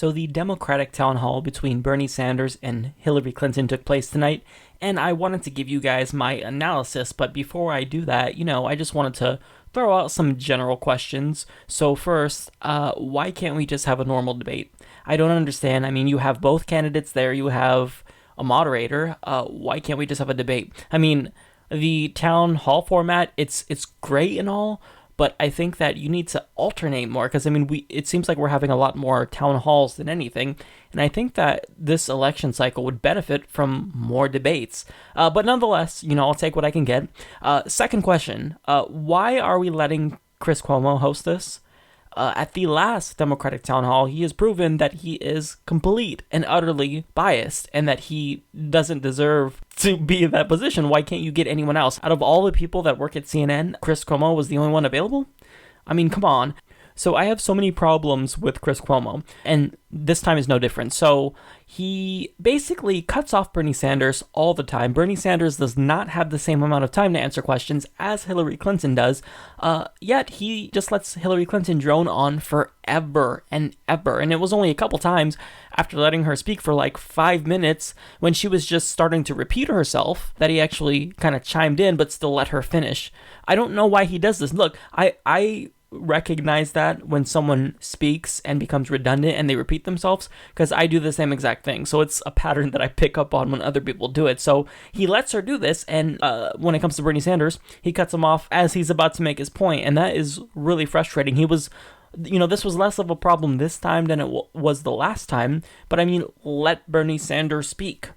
So the Democratic town hall between Bernie Sanders and Hillary Clinton took place tonight, and I wanted to give you guys my analysis, but before I do that, I just wanted to throw out some general questions. So first, why can't we just have a normal debate? I don't understand. I mean, you have both candidates there, you have a moderator. Why can't we just have a debate? I mean, the town hall format, it's great and all, but I think that you need to alternate more because, I mean, it seems like we're having a lot more town halls than anything, and I think that this election cycle would benefit from more debates. But nonetheless, I'll take what I can get. Second question, why are we letting Chris Cuomo host this? At the last Democratic town hall, he has proven that he is complete and utterly biased and that he doesn't deserve to be in that position. Why can't you get anyone else? Out of all the people that work at CNN, Chris Cuomo was the only one available? I mean, come on. So I have so many problems with Chris Cuomo, and this time is no different. So he basically cuts off Bernie Sanders all the time. Bernie Sanders does not have the same amount of time to answer questions as Hillary Clinton does, yet he just lets Hillary Clinton drone on forever and ever. And it was only a couple times after letting her speak for like 5 minutes when she was just starting to repeat herself that he actually kind of chimed in but still let her finish. I don't know why he does this. Look, I recognize that when someone speaks and becomes redundant and they repeat themselves, because I do the same exact thing. So it's a pattern that I pick up on when other people do it. So he lets her do this, and when it comes to Bernie Sanders, he cuts him off as he's about to make his point, and that is really frustrating. He was, this was less of a problem this time than it was the last time, but I mean, let Bernie Sanders speak.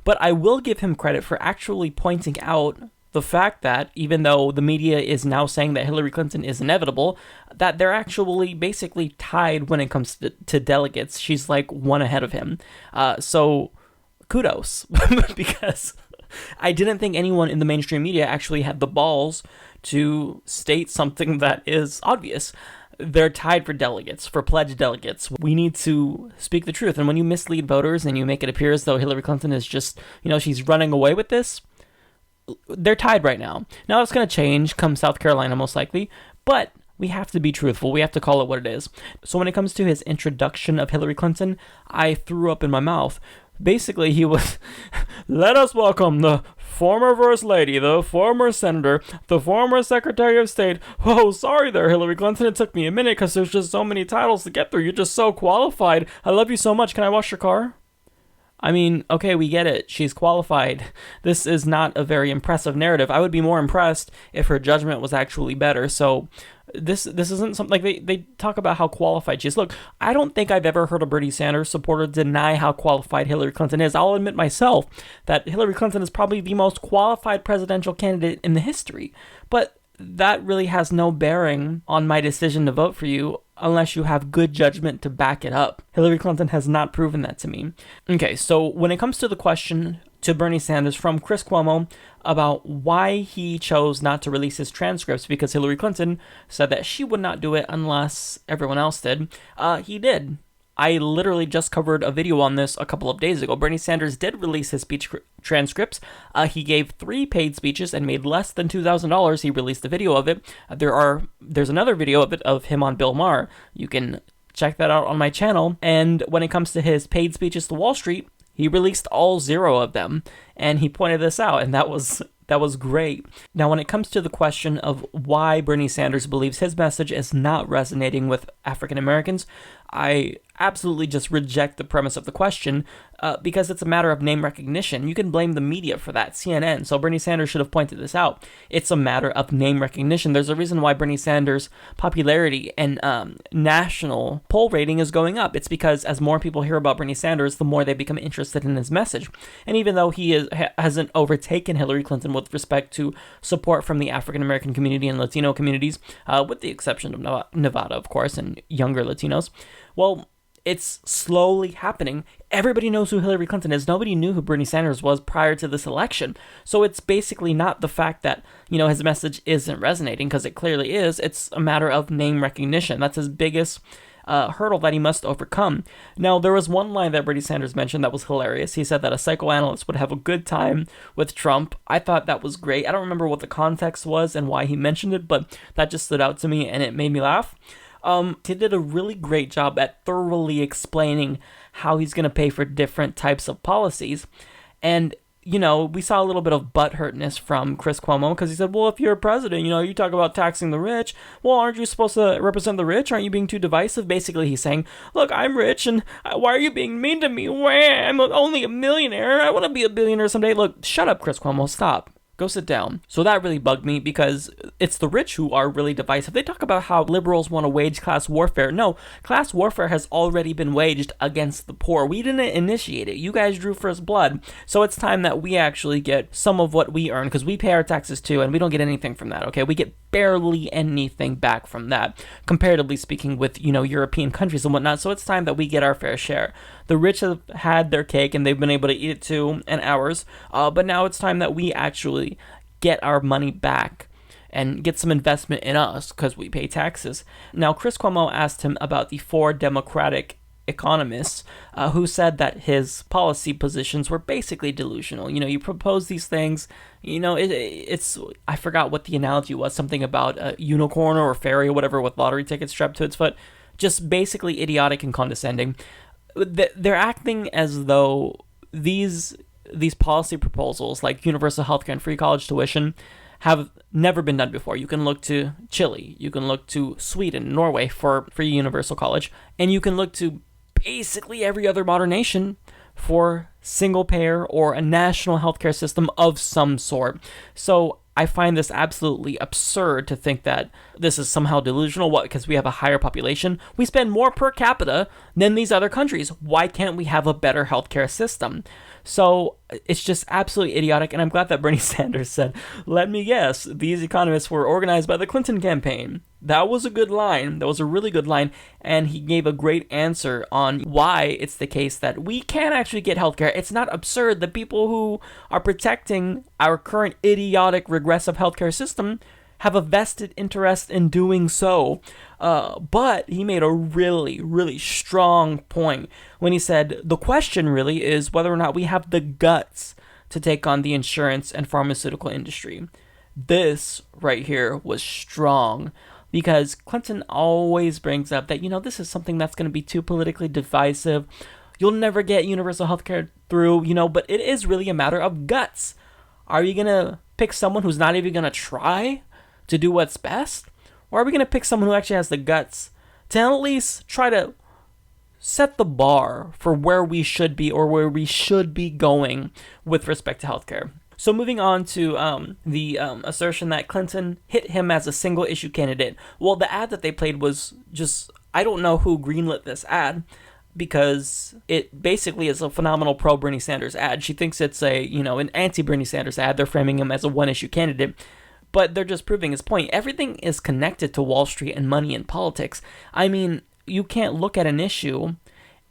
But I will give him credit for actually pointing out the fact that even though the media is now saying that Hillary Clinton is inevitable, that they're actually basically tied when it comes to delegates. She's like one ahead of him. So kudos, because I didn't think anyone in the mainstream media actually had the balls to state something that is obvious. They're tied for delegates, for pledged delegates. We need to speak the truth. And when you mislead voters and you make it appear as though Hillary Clinton is just, she's running away with this, they're tied right now. Now it's going to change come South Carolina most likely, but we have to be truthful. We have to call it what it is. So when it comes to his introduction of Hillary Clinton, I threw up in my mouth. Basically, he was, let us welcome the former First Lady, the former Senator, the former Secretary of State. Oh, sorry there, Hillary Clinton. It took me a minute because there's just so many titles to get through. You're just so qualified. I love you so much. Can I wash your car? I mean, okay, we get it. She's qualified. This is not a very impressive narrative. I would be more impressed if her judgment was actually better. So this isn't something like they talk about how qualified she is. Look, I don't think I've ever heard a Bernie Sanders supporter deny how qualified Hillary Clinton is. I'll admit myself that Hillary Clinton is probably the most qualified presidential candidate in the history. But that really has no bearing on my decision to vote for you unless you have good judgment to back it up. Hillary Clinton has not proven that to me. Okay, so when it comes to the question to Bernie Sanders from Chris Cuomo about why he chose not to release his transcripts because Hillary Clinton said that she would not do it unless everyone else did, he did. I literally just covered a video on this a couple of days ago. Bernie Sanders did release his speech transcripts. He gave 3 paid speeches and made less than $2,000. He released a video of it. There's another video of it of him on Bill Maher. You can check that out on my channel. And when it comes to his paid speeches to Wall Street, he released all 0 of them. And he pointed this out, and that was great. Now, when it comes to the question of why Bernie Sanders believes his message is not resonating with African Americans, I absolutely just reject the premise of the question because it's a matter of name recognition. You can blame the media for that, CNN. So Bernie Sanders should have pointed this out. It's a matter of name recognition. There's a reason why Bernie Sanders' popularity and national poll rating is going up. It's because as more people hear about Bernie Sanders, the more they become interested in his message. And even though he hasn't overtaken Hillary Clinton with respect to support from the African American community and Latino communities, with the exception of Nevada, of course, and younger Latinos, well, it's slowly happening. Everybody knows who Hillary Clinton is. Nobody knew who Bernie Sanders was prior to this election. So it's basically not the fact that, his message isn't resonating, because it clearly is. It's a matter of name recognition. That's his biggest hurdle that he must overcome. Now, there was one line that Bernie Sanders mentioned that was hilarious. He said that a psychoanalyst would have a good time with Trump. I thought that was great. I don't remember what the context was and why he mentioned it, but that just stood out to me and it made me laugh. He did a really great job at thoroughly explaining how he's going to pay for different types of policies. And we saw a little bit of butthurtness from Chris Cuomo because he said, well, if you're a president, you talk about taxing the rich. Well, aren't you supposed to represent the rich? Aren't you being too divisive? Basically, he's saying, look, I'm rich, and why are you being mean to me? I'm only a millionaire. I want to be a billionaire someday. Look, shut up, Chris Cuomo. Stop. Go sit down. So that really bugged me because it's the rich who are really divisive. They talk about how liberals want to wage class warfare. No, class warfare has already been waged against the poor. We didn't initiate it. You guys drew first blood. So it's time that we actually get some of what we earn because we pay our taxes too and we don't get anything from that, okay? We get barely anything back from that, comparatively speaking with, European countries and whatnot. So it's time that we get our fair share. The rich have had their cake and they've been able to eat it too, and ours. But now it's time that we actually get our money back and get some investment in us because we pay taxes. Now, Chris Cuomo asked him about the 4 Democratic economists who said that his policy positions were basically delusional. You propose these things, it's, I forgot what the analogy was, something about a unicorn or a fairy or whatever with lottery tickets strapped to its foot. Just basically idiotic and condescending. They're acting as though these policy proposals like universal healthcare and free college tuition have never been done before. You can look to Chile, you can look to Sweden, Norway for free universal college, and you can look to basically every other modern nation for single payer or a national healthcare system of some sort. So I find this absolutely absurd to think that this is somehow delusional. What? Because we have a higher population? We spend more per capita than these other countries. Why can't we have a better healthcare system? So it's just absolutely idiotic, and I'm glad that Bernie Sanders said, let me guess, these economists were organized by the Clinton campaign. That was a good line. That was a really good line, and he gave a great answer on why it's the case that we can actually get healthcare. It's not absurd. The people who are protecting our current idiotic, regressive healthcare system have a vested interest in doing so. But he made a really, really strong point when he said the question really is whether or not we have the guts to take on the insurance and pharmaceutical industry. This right here was strong because Clinton always brings up that, this is something that's going to be too politically divisive. You'll never get universal healthcare through, but it is really a matter of guts. Are you going to pick someone who's not even going to try to do what's best? Or are we going to pick someone who actually has the guts to at least try to set the bar for where we should be or where we should be going with respect to healthcare? So moving on to the assertion that Clinton hit him as a single issue candidate. Well, the ad that they played was just, I don't know who greenlit this ad, because it basically is a phenomenal pro-Bernie Sanders ad. She thinks it's an anti-Bernie Sanders ad. They're framing him as a one-issue candidate. But they're just proving his point. Everything is connected to Wall Street and money and politics. I mean, you can't look at an issue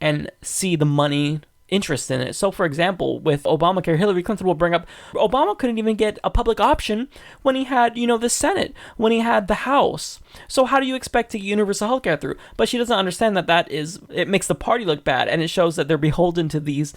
and see the money interest in it. So, for example, with Obamacare, Hillary Clinton will bring up, Obama couldn't even get a public option when he had, the Senate, when he had the House. So how do you expect to get universal health care through? But she doesn't understand that it makes the party look bad, and it shows that they're beholden to these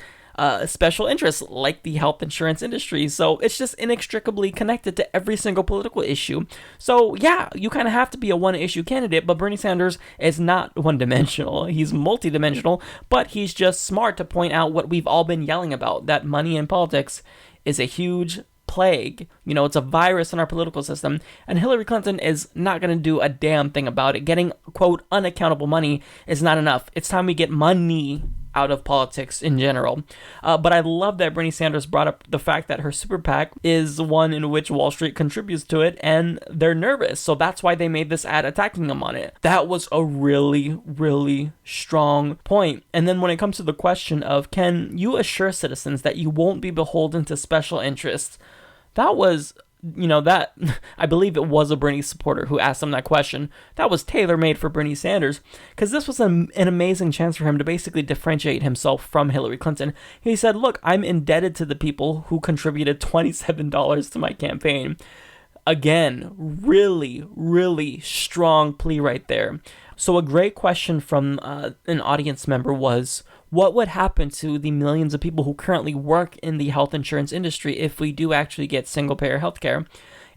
special interests like the health insurance industry. So it's just inextricably connected to every single political issue. So yeah, you kind of have to be a one-issue candidate, but Bernie Sanders is not one-dimensional. He's multi-dimensional, but he's just smart to point out what we've all been yelling about, that money in politics is a huge plague. It's a virus in our political system, and Hillary Clinton is not going to do a damn thing about it. Getting, quote, unaccountable money is not enough. It's time we get money out of politics in general. But I love that Bernie Sanders brought up the fact that her super PAC is one in which Wall Street contributes to it, and they're nervous. So that's why they made this ad attacking them on it. That was a really, really strong point. And then when it comes to the question of, can you assure citizens that you won't be beholden to special interests? That was, that, I believe it was a Bernie supporter who asked him that question. That was tailor-made for Bernie Sanders, because this was an amazing chance for him to basically differentiate himself from Hillary Clinton. He said, look, I'm indebted to the people who contributed $27 to my campaign. Again, really, really strong plea right there. So a great question from an audience member was, what would happen to the millions of people who currently work in the health insurance industry if we do actually get single-payer healthcare?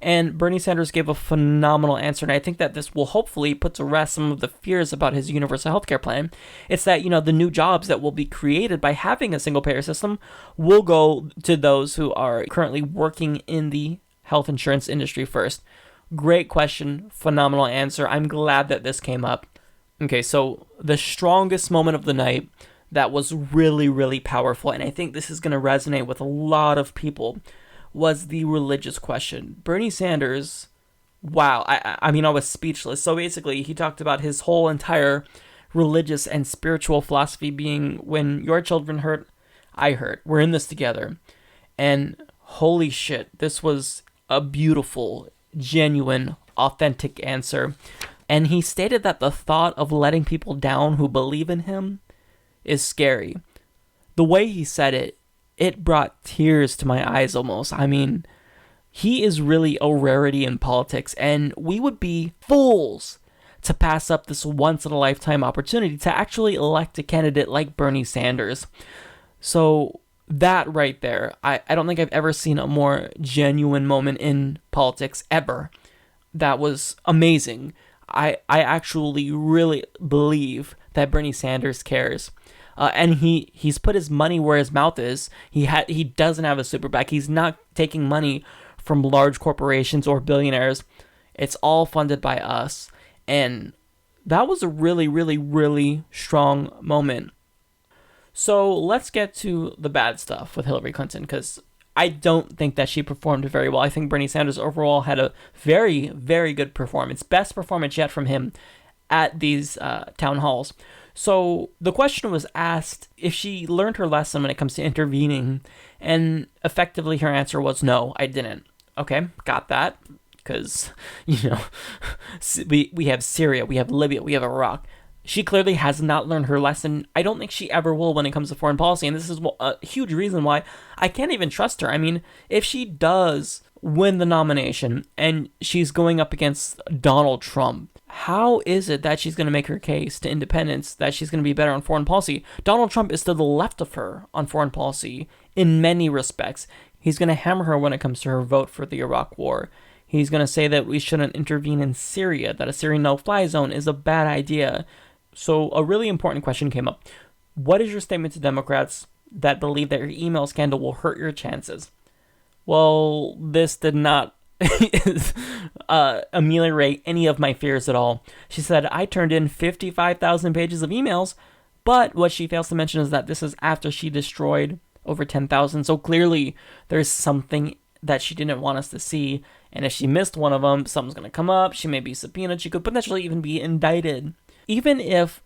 And Bernie Sanders gave a phenomenal answer, and I think that this will hopefully put to rest some of the fears about his universal healthcare plan. It's that, the new jobs that will be created by having a single-payer system will go to those who are currently working in the health insurance industry first. Great question, phenomenal answer. I'm glad that this came up. Okay, so the strongest moment of the night that was really, really powerful, and I think this is going to resonate with a lot of people, was the religious question. Bernie Sanders, wow, I mean, I was speechless. So basically, he talked about his whole entire religious and spiritual philosophy being, when your children hurt, I hurt. We're in this together. And holy shit, this was a beautiful, genuine, authentic answer. And he stated that the thought of letting people down who believe in him is scary. The way he said it, it brought tears to my eyes almost. I mean, he is really a rarity in politics, and we would be fools to pass up this once-in-a-lifetime opportunity to actually elect a candidate like Bernie Sanders. So that right there, I don't think I've ever seen a more genuine moment in politics ever. That was amazing. I actually really believe that Bernie Sanders cares. And he's put his money where his mouth is. He doesn't have a super PAC. He's not taking money from large corporations or billionaires. It's all funded by us. And that was a really, really, really strong moment. So let's get to the bad stuff with Hillary Clinton, because I don't think that she performed very well. I think Bernie Sanders overall had a very, very good performance. Best performance yet from him at these town halls. So the question was asked if she learned her lesson when it comes to intervening, and effectively her answer was no, I didn't. Okay, got that, because, we have Syria, we have Libya, we have Iraq. She clearly has not learned her lesson. I don't think she ever will when it comes to foreign policy, and this is a huge reason why I can't even trust her. I mean, if she does win the nomination and she's going up against Donald Trump, how is it that she's going to make her case to independence that she's going to be better on foreign policy? Donald Trump is to the left of her on foreign policy in many respects. He's going to hammer her when it comes to her vote for the Iraq war. He's going to say that we shouldn't intervene in Syria, that a Syrian no-fly zone is a bad idea. So a really important question came up. What is your statement to Democrats that believe that your email scandal will hurt your chances? Well, this did not ameliorate any of my fears at all. She said, I turned in 55,000 pages of emails, but what she fails to mention is that this is after she destroyed over 10,000. So clearly there's something that she didn't want us to see. And if she missed one of them, something's going to come up. She may be subpoenaed. She could potentially even be indicted. Even if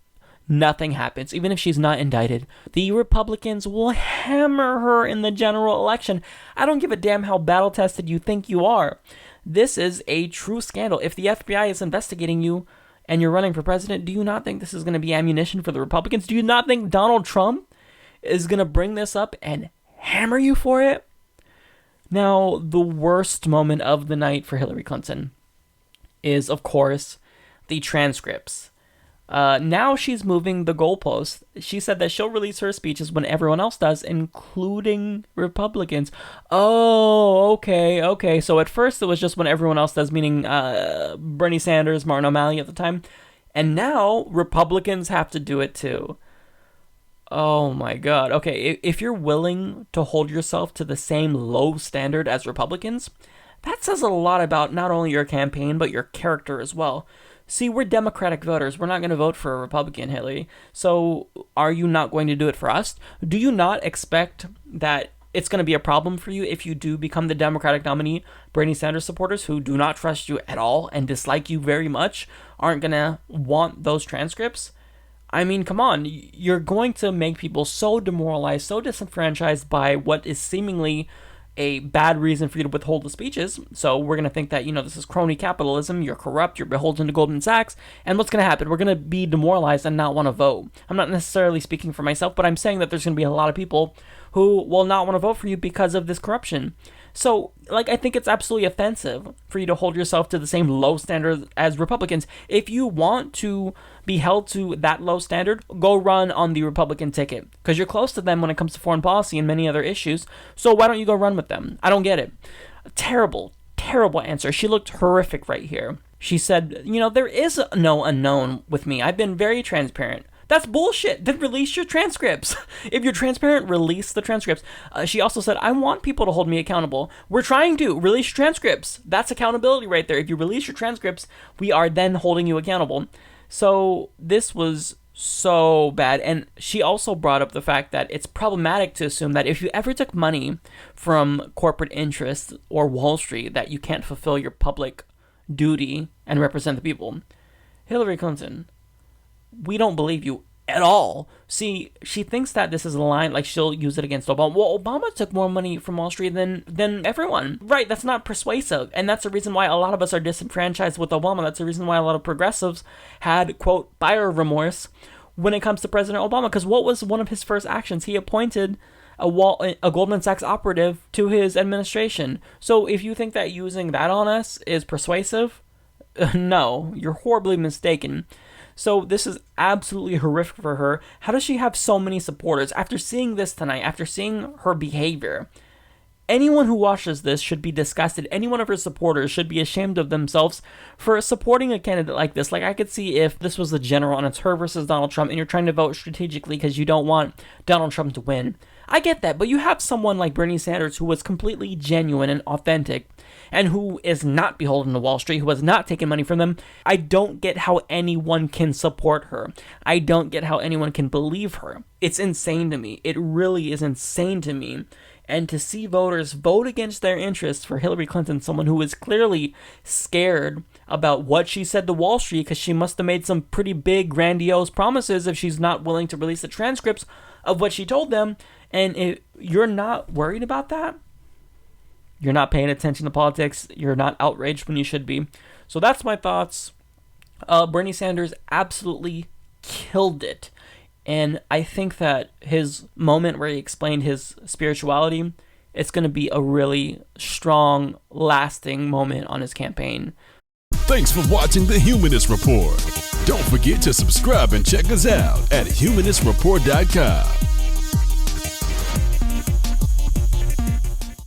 nothing happens, even if she's not indicted, the Republicans will hammer her in the general election. I don't give a damn how battle-tested you think you are. This is a true scandal. If the FBI is investigating you and you're running for president, do you not think this is going to be ammunition for the Republicans? Do you not think Donald Trump is going to bring this up and hammer you for it? Now, the worst moment of the night for Hillary Clinton is, of course, the transcripts. Now she's moving the goalposts. She said that she'll release her speeches when everyone else does, including Republicans. Oh, okay. So at first it was just when everyone else does, meaning Bernie Sanders, Martin O'Malley at the time. And now Republicans have to do it too. Oh my God. Okay, if you're willing to hold yourself to the same low standard as Republicans, that says a lot about not only your campaign, but your character as well. See, we're Democratic voters. We're not going to vote for a Republican, Hillary. So are you not going to do it for us? Do you not expect that it's going to be a problem for you if you do become the Democratic nominee? Bernie Sanders supporters who do not trust you at all and dislike you very much aren't going to want those transcripts? I mean, come on. You're going to make people so demoralized, so disenfranchised by what is seemingly a bad reason for you to withhold the speeches. So we're going to think that, this is crony capitalism, you're corrupt, you're beholden to Goldman Sachs, and what's going to happen? We're going to be demoralized and not want to vote. I'm not necessarily speaking for myself, but I'm saying that there's going to be a lot of people who will not want to vote for you because of this corruption. So, I think it's absolutely offensive for you to hold yourself to the same low standard as Republicans. If you want to be held to that low standard, go run on the Republican ticket, because you're close to them when it comes to foreign policy and many other issues. So why don't you go run with them? I don't get it. Terrible terrible answer. She looked horrific right here. She said, there is no unknown with me. I've been very transparent. That's bullshit. Then release your transcripts. If you're transparent, release the transcripts. She also said, I want people to hold me accountable. We're trying to. Release your transcripts. That's accountability right there. If you release your transcripts, we are then holding you accountable. So this was so bad. And she also brought up the fact that it's problematic to assume that if you ever took money from corporate interests or Wall Street, that you can't fulfill your public duty and represent the people. Hillary Clinton, we don't believe you at all. See, she thinks that this is a line, like she'll use it against Obama. Well, Obama took more money from Wall Street than everyone. Right, that's not persuasive. And that's the reason why a lot of us are disenfranchised with Obama. That's the reason why a lot of progressives had, quote, buyer remorse when it comes to President Obama. Because what was one of his first actions? He appointed a Goldman Sachs operative to his administration. So if you think that using that on us is persuasive, no, you're horribly mistaken. So this is absolutely horrific for her. How does she have so many supporters? After seeing this tonight, after seeing her behavior, anyone who watches this should be disgusted. Any one of her supporters should be ashamed of themselves for supporting a candidate like this. Like, I could see if this was the general and it's her versus Donald Trump and you're trying to vote strategically because you don't want Donald Trump to win. I get that, but you have someone like Bernie Sanders who was completely genuine and authentic and who is not beholden to Wall Street, who has not taken money from them. I don't get how anyone can support her. I don't get how anyone can believe her. It's insane to me. It really is insane to me. And to see voters vote against their interests for Hillary Clinton, someone who is clearly scared about what she said to Wall Street, because she must have made some pretty big, grandiose promises if she's not willing to release the transcripts of what she told them. And if you're not worried about that, you're not paying attention to politics, you're not outraged when you should be. So that's my thoughts. Bernie Sanders absolutely killed it. And I think that his moment where he explained his spirituality, it's going to be a really strong, lasting moment on his campaign. Thanks for watching the Humanist Report. Don't forget to subscribe and check us out at humanistreport.com.